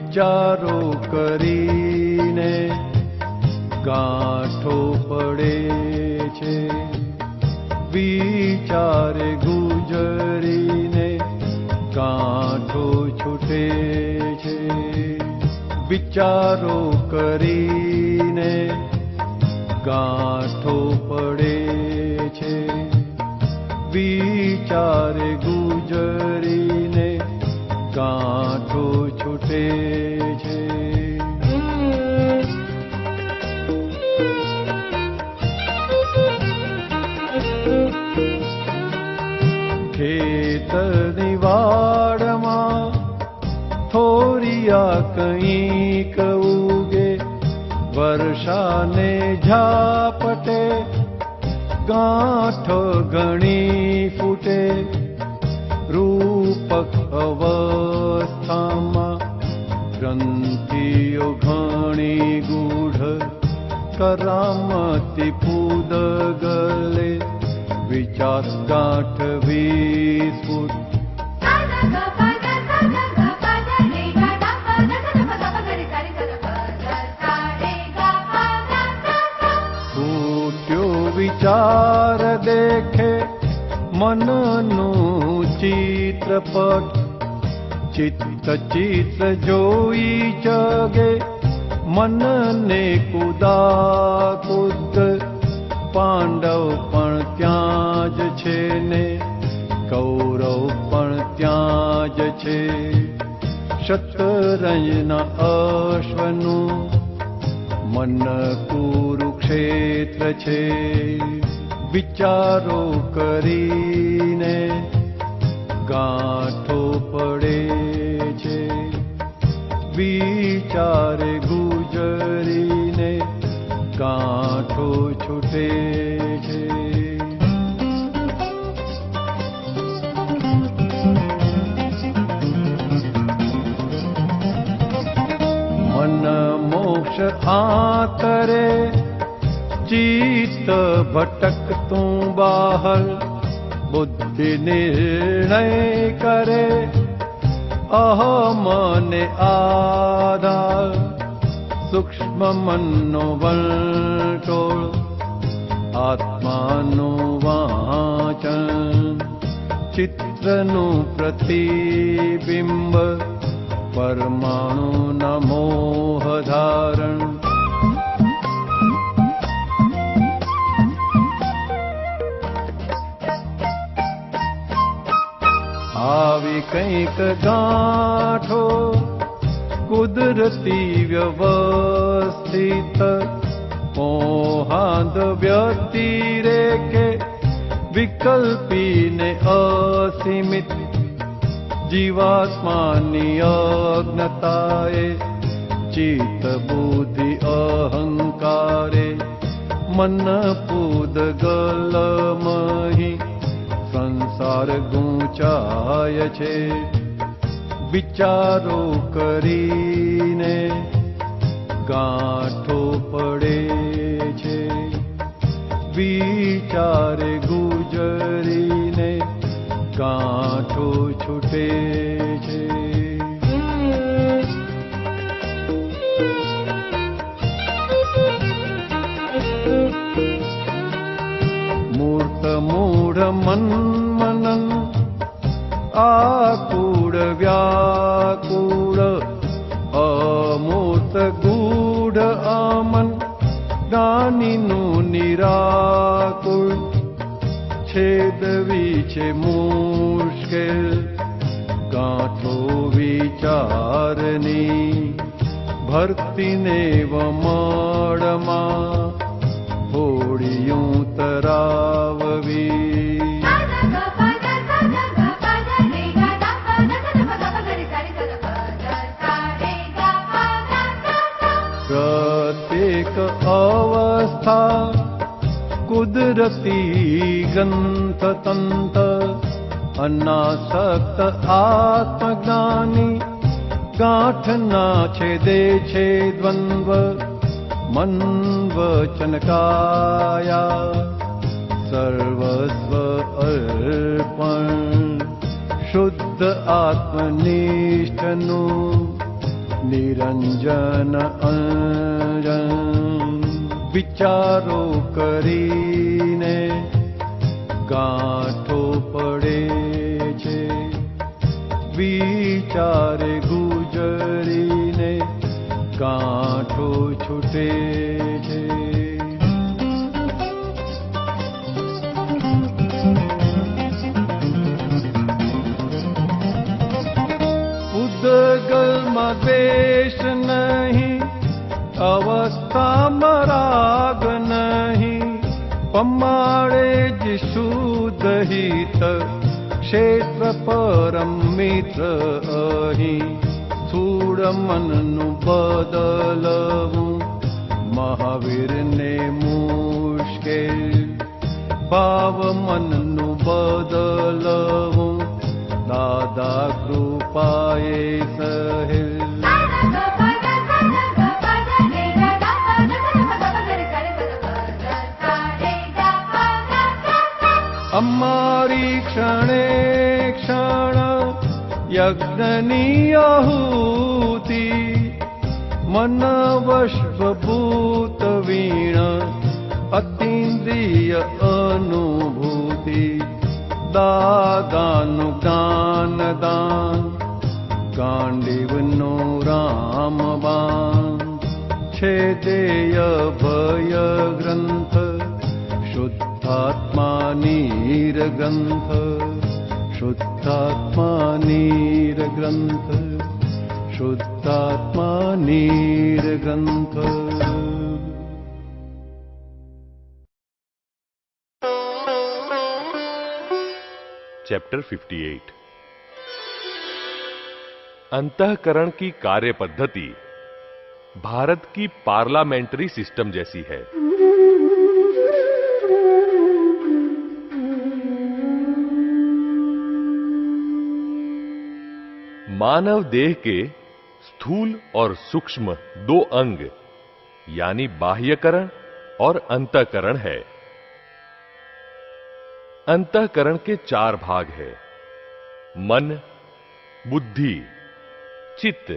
વિચારો કરીને ગાંઠો પડે છે, વિચારે ગુજરીને ગાંઠો છૂટે છે. વિચારો કરીને ગાંઠો પડે છે, વિચારે ગુજરીને ગાંઠો છૂટે છે. ખેતરની વાડમાં થોરિયા કંઈક ઉગે, વર્ષાને ઝાપટે ગાંઠ ઘણી ફૂટે. રૂપક અવસ્થામાં ગ્રંથિઓ ઘણી ગૂઢ, કરામતી પૂદગલે વિચાર ગાંઠ વિસ્ફુટ. ફૂટ્યો વિચાર દેખે મનનું ચિત્રપટ, ચિત્ત ચિત્ર જોઈ જગે મનને કુદાકુદ. પાંડવ પણ ત્યાં જ છે ને કૌરવ પણ ત્યાં જ છે, શતરંજના અશ્વનું મન કુરુક્ષેત્ર છે. વિચારો કરીને ગાંઠો પડે છે, વિચારે ગુજરીને ગાંઠો છૂટે છે. મન મોક્ષ આંતરે ચિત્ત ભટકતું બહાર, બુદ્ધિ નિર્ણય કરે અહમને આધાર. સૂક્ષ્મ મનનો વંટોળ આત્માનું વાંચન, ચિત્રનું પ્રતિબિંબ પરમાણુના મોહ ધારણ. આવી કંઈક ગાંઠો કુદરતી વ્યવસ્થિત, મોહાંધ વ્યતિરેકે વિકલ્પીને અસીમિત. જીવાત્માની અજ્ઞતાએ ચિત્ત બુદ્ધિ અહંકારે મન પૂદગલમહી સંસાર ગૂંચાય છે. વિચારો કરીને ગાંઠો પડે છે, વિચારે ગુજરીને ગાંઠો છૂટે છે. મૂર્ત મૂઢ મનન આકૂળ વ્યાકૂળ, અમૂર્ત ગૂઢ અમન જ્ઞાનીનું નિરાકુળ. છેદવી છે મુશ્કેલ ગાંઠો વિચારની, ભરતીને વમળમાં હોડિયું તરાવવી. પ્રત્યેક અવસ્થા કુદરતી ગ્રંથતંત્ર, અનાસક્ત આત્મજ્ઞાની ગાંઠના છેદે છે દ્વંદ્વ. મન વચન કાયા સર્વસ્વ અર્પણ, શુદ્ધ આત્મનિષ્ઠનું નિરન અંજન વિચારો કરીને ગાંઠો પડે છે, વિચારે ગુજરીને ગાંઠો છૂટે છે. ઉદગલમાં દ્વેષ નહીં, અવસ્થામાં રાગ નહીં, પમાડે જ શુદ્ધ હિત, ક્ષેત્ર પરમ મિત્ર અહીં. સ્થૂળ મનનું બદલવું મહાવીરને મુશ્કેલ, ભાવ મનનું બદલવું દાદા કૃપાએ સહેલ. અમારી ક્ષણે ક્ષણ યજ્ઞની આહુતિ, મન વશભૂત વીણ અતિન્દ્રિય અનુભૂતિ. દાદાનું જ્ઞાન દાન, ગાંડીવનો રામબાણ, છેદેય ભય ગ્રંથ, શુદ્ધાત્મા નીરગ્રંથ, શુદ્ધાત્મા નીરગ્રંથ, શુદ્ધાત્મા નીરગ્રંથ. चैप्टर 58 अंतःकरण की कार्य पद्धति भारत की पार्लियामेंट्री सिस्टम जैसी है. मानव देह के स्थूल और सूक्ष्म दो अंग यानी बाह्यकरण और अंतःकरण है. अंतःकरण के चार भाग हैं: मन, बुद्धि, चित्त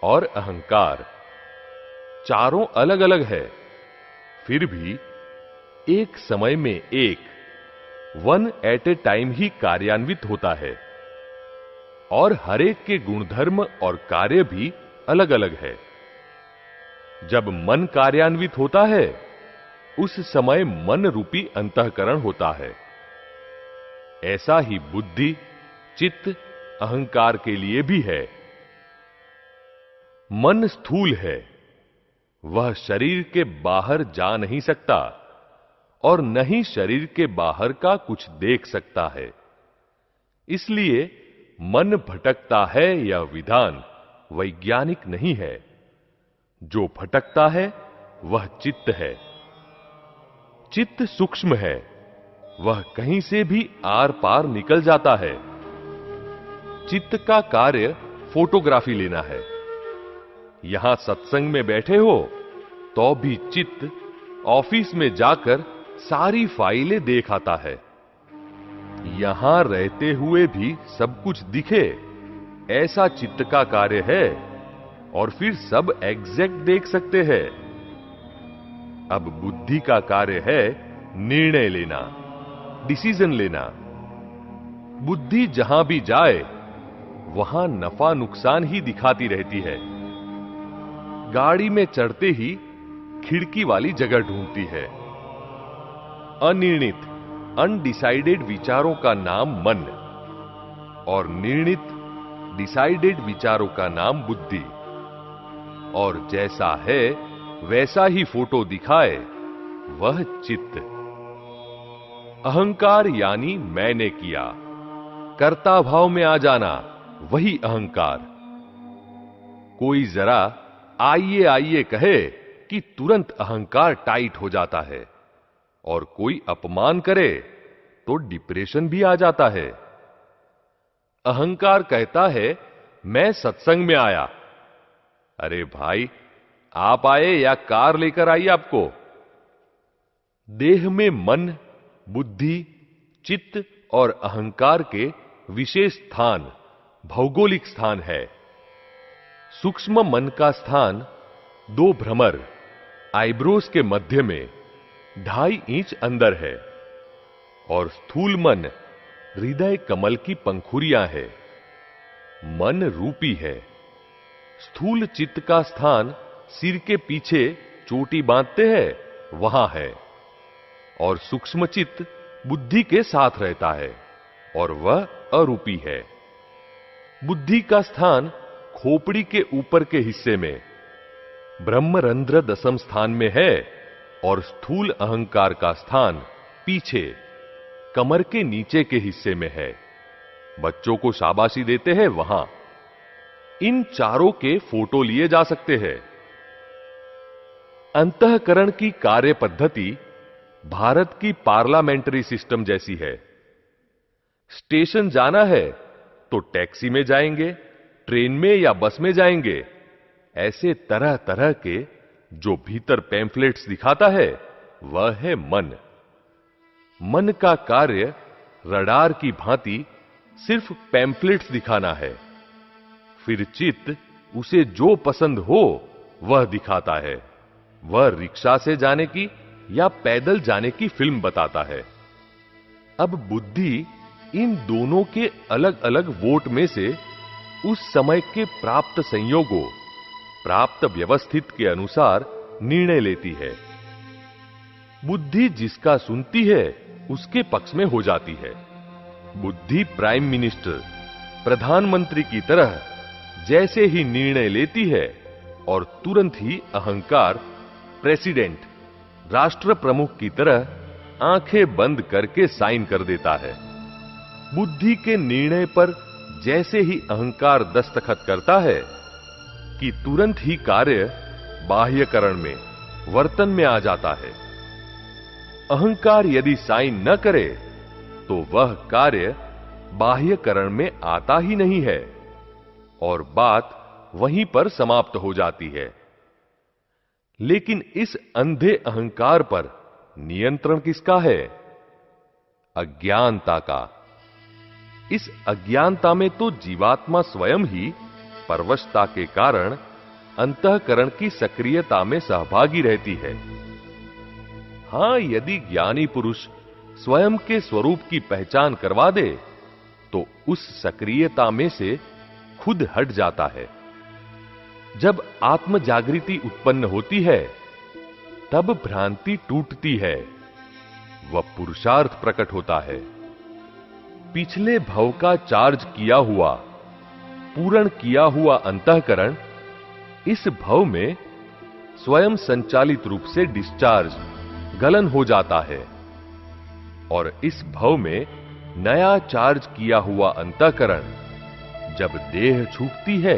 और अहंकार. चारों अलग अलग है, फिर भी एक समय में एक, वन एट ए टाइम ही कार्यान्वित होता है और हर एक के गुणधर्म और कार्य भी अलग अलग है. जब मन कार्यान्वित होता है उस समय मन रूपी अंतःकरण होता है. ऐसा ही बुद्धि, चित्त, अहंकार के लिए भी है. मन स्थूल है, वह शरीर के बाहर जा नहीं सकता और न ही शरीर के बाहर का कुछ देख सकता है. इसलिए मन भटकता है यह विधान वैज्ञानिक नहीं है. जो भटकता है वह चित्त है. चित्त सूक्ष्म है, वह कहीं से भी आर पार निकल जाता है. चित्त का कार्य फोटोग्राफी लेना है. यहां सत्संग में बैठे हो तो भी चित्त ऑफिस में जाकर सारी फाइलें देख आता है. यहां रहते हुए भी सब कुछ दिखे, ऐसा चित्त का कार्य है और फिर सब एग्जैक्ट देख सकते हैं. अब बुद्धि का कार्य है निर्णय लेना, डिसीजन लेना. बुद्धि जहां भी जाए वहां नफा नुकसान ही दिखाती रहती है. गाड़ी में चढ़ते ही खिड़की वाली जगह ढूंढती है. अनिर्णित, अनडिसाइडेड विचारों का नाम मन और निर्णित, डिसाइडेड विचारों का नाम बुद्धि. और जैसा है वैसा ही फोटो दिखाए वह चित्त. अहंकार यानी मैंने किया, कर्ता भाव में आ जाना, वही अहंकार. कोई जरा आइए आइए कहे कि तुरंत अहंकार टाइट हो जाता है और कोई अपमान करे तो डिप्रेशन भी आ जाता है. अहंकार कहता है मैं सत्संग में आया. अरे भाई, आप आए या कार लेकर आई आपको? देह में मन, बुद्धि, चित्त और अहंकार के विशेष स्थान, भौगोलिक स्थान है. सूक्ष्म मन का स्थान 2 भ्रमर आईब्रोज के मध्य में 2.5 इंच अंदर है और स्थूल मन हृदय कमल की पंखुरियां है। मन रूपी है। स्थूल चित्त का स्थान सिर के पीछे चोटी बांधते हैं वहां है और सूक्ष्म चित्त बुद्धि के साथ रहता है और वह अरूपी है। बुद्धि का स्थान खोपड़ी के ऊपर के हिस्से में ब्रह्मरंध्र दशम स्थान में है और स्थूल अहंकार का स्थान पीछे कमर के नीचे के हिस्से में है। बच्चों को शाबाशी देते हैं वहां। इन चारों के फोटो लिए जा सकते हैं। अंतःकरण की कार्य पद्धति भारत की पार्लियामेंट्री सिस्टम जैसी है। स्टेशन जाना है तो टैक्सी में जाएंगे, ट्रेन में या बस में जाएंगे। ऐसे तरह तरह के जो भीतर पैम्फलेट्स दिखाता है वह है मन। मन का कार्य रडार की भांति सिर्फ पैम्फलेट्स दिखाना है। फिर चित्त उसे जो पसंद हो वह दिखाता है। वह रिक्शा से जाने की या पैदल जाने की फिल्म बताता है। अब बुद्धि इन दोनों के अलग अलग वोट में से उस समय के प्राप्त संयोगों, प्राप्त व्यवस्थित के अनुसार निर्णय लेती है। बुद्धि जिसका सुनती है उसके पक्ष में हो जाती है। बुद्धि प्राइम मिनिस्टर, प्रधानमंत्री की तरह जैसे ही निर्णय लेती है और तुरंत ही अहंकार प्रेसिडेंट, राष्ट्र प्रमुख की तरह आंखें बंद करके साइन कर देता है। बुद्धि के निर्णय पर जैसे ही अहंकार दस्तखत करता है कि तुरंत ही कार्य बाह्यकरण में, वर्तन में आ जाता है। अहंकार यदि साइन न करे तो वह कार्य बाह्यकरण में आता ही नहीं है और बात वहीं पर समाप्त हो जाती है। लेकिन इस अंधे अहंकार पर नियंत्रण किसका है? अज्ञानता का। इस अज्ञानता में तो जीवात्मा स्वयं ही परवशता के कारण अंतःकरण की सक्रियता में सहभागी रहती है। हां, यदि ज्ञानी पुरुष स्वयं के स्वरूप की पहचान करवा दे तो उस सक्रियता में से खुद हट जाता है। जब आत्म जागृति उत्पन्न होती है तब भ्रांति टूटती है, वह पुरुषार्थ प्रकट होता है। पिछले भव का चार्ज किया हुआ, पूर्ण किया हुआ अंतःकरण इस भव में स्वयं संचालित रूप से डिस्चार्ज, गलन हो जाता है और इस भव में नया चार्ज किया हुआ अंतःकरण जब देह छूटती है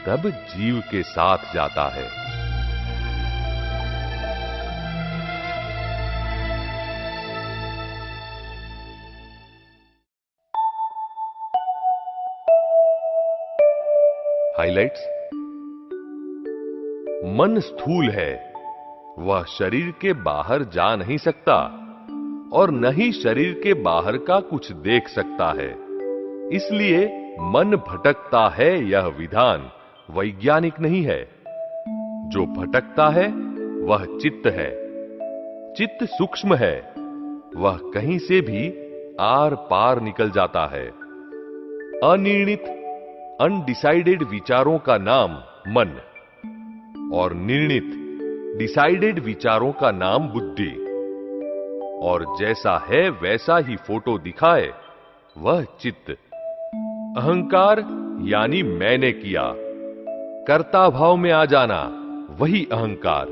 तब जीव के साथ जाता है। हाइलाइट्स। मन स्थूल है। वह शरीर के बाहर जा नहीं सकता और न ही शरीर के बाहर का कुछ देख सकता है। इसलिए मन भटकता है, यह विधान वैज्ञानिक नहीं है। जो भटकता है वह चित्त है। चित्त सूक्ष्म है। वह कहीं से भी आर पार निकल जाता है। अनिर्णित, अनडिसाइडेड विचारों का नाम मन और निर्णित, डिसाइडेड विचारों का नाम बुद्धि। और जैसा है वैसा ही फोटो दिखाए वह चित्त। अहंकार यानी मैंने किया, कर्ता भाव में आ जाना, वही अहंकार।